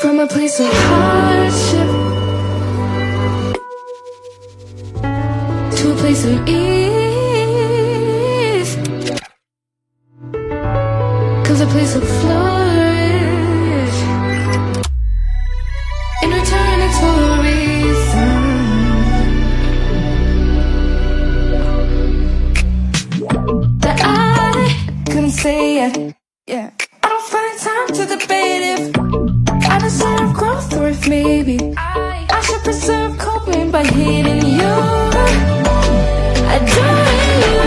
from a place of hardship to a place of ease, comes a place of flourish. In return, it's for a reason. That I couldn't say it. Yeah. I don't find time to debate if I deserve growth or if maybe I should preserve coping by hating you. Adoring you.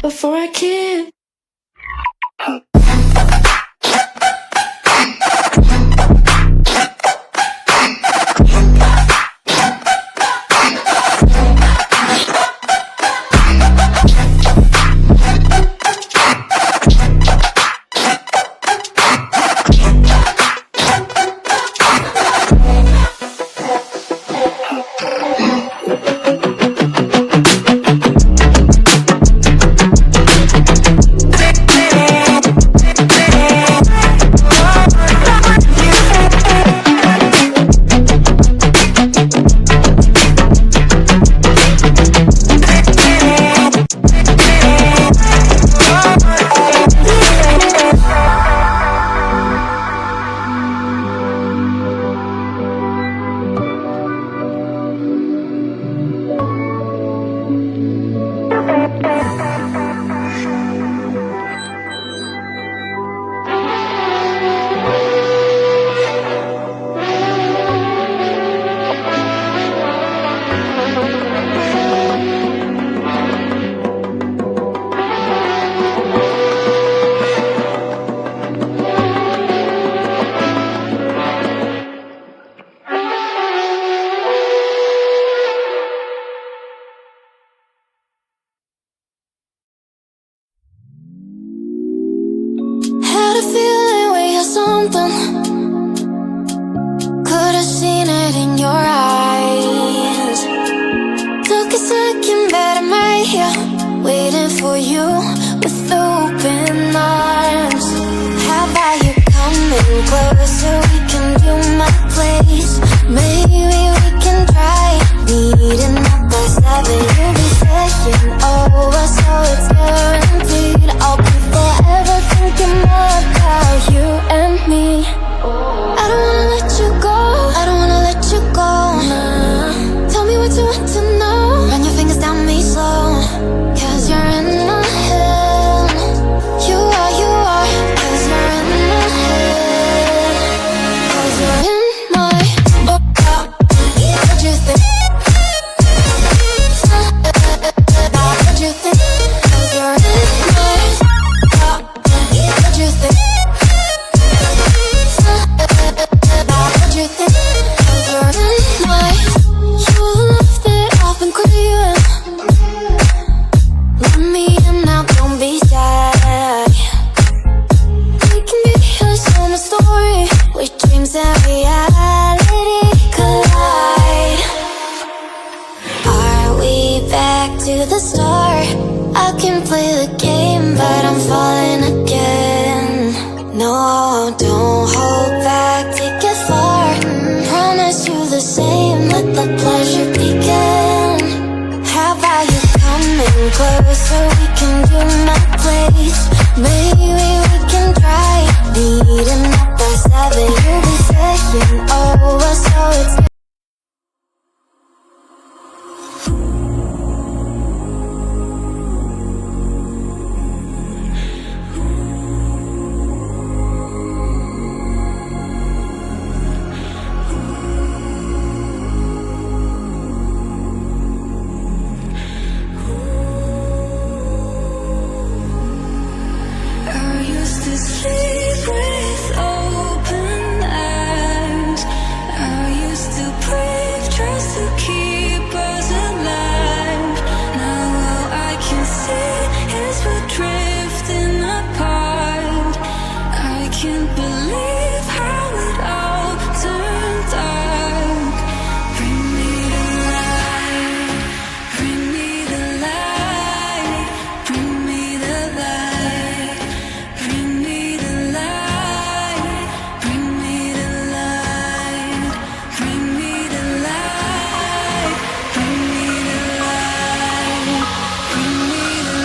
Before I can. Could've seen it in your eyes. Took a second, but I'm right here, waiting for you with open arms. How about you coming closer? We can do my place. Maybe we can try meeting up by 7. You'll be saying over, so it's guaranteed I'll be forever thinking more about you and me. I don't wanna let you go, I don't wanna let you go, nah. Tell me what you want to know, run your fingers down me slow. Cause you're in my head, you are, cause you're in my head. Cause you're in my back to the start. I can play the game, but I'm falling again. No, don't hold back, take it far. Promise you the same, let the pleasure begin. How about you coming closer, we can do my place. Maybe we can try meeting up by 7. You'll be saying over, so it's sleep with open eyes. I used to brave, trust to keep us alive. Now all I can see is we're drifting apart. I can't believe how it all turned dark. Bring me the light, bring me the light, bring me the light. Bring me the light, bring me the light, bring me the light, bring me the light, bring me the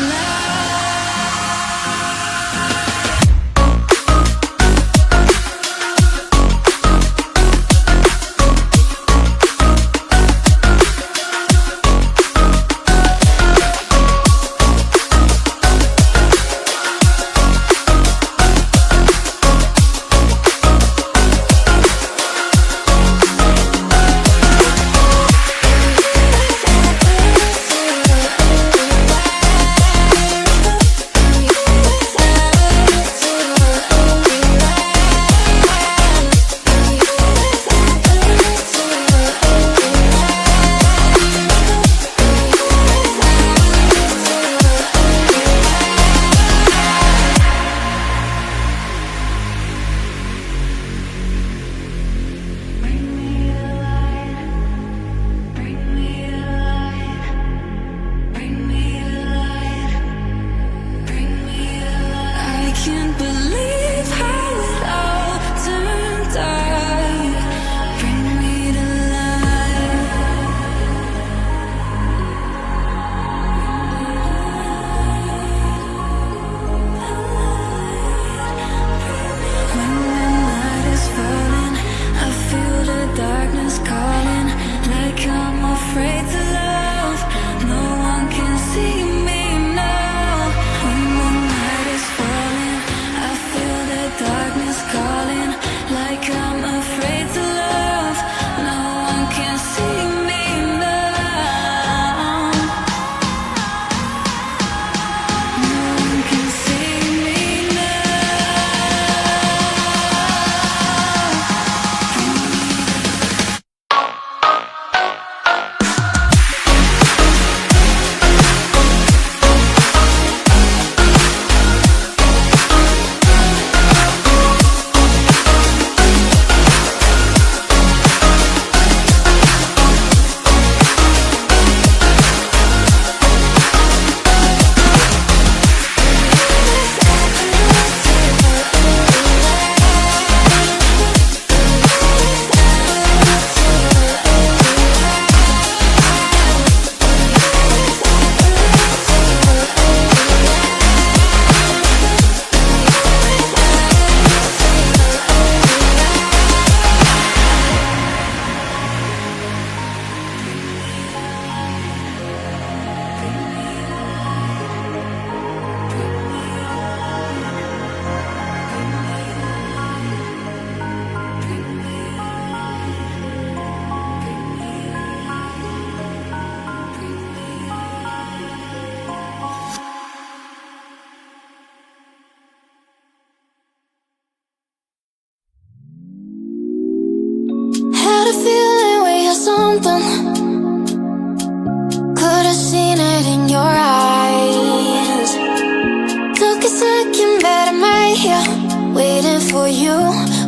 something. Could have seen it in your eyes. Took a second, but I'm right here, waiting for you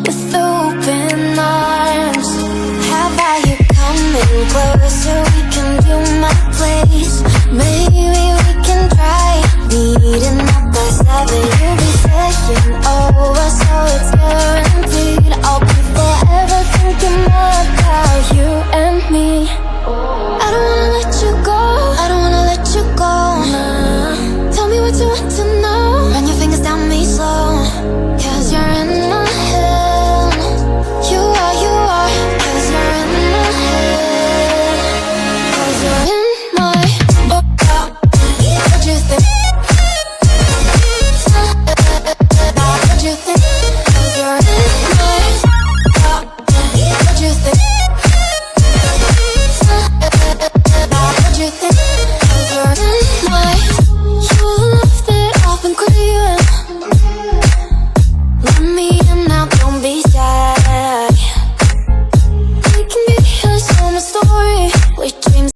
with open arms. How about you coming close?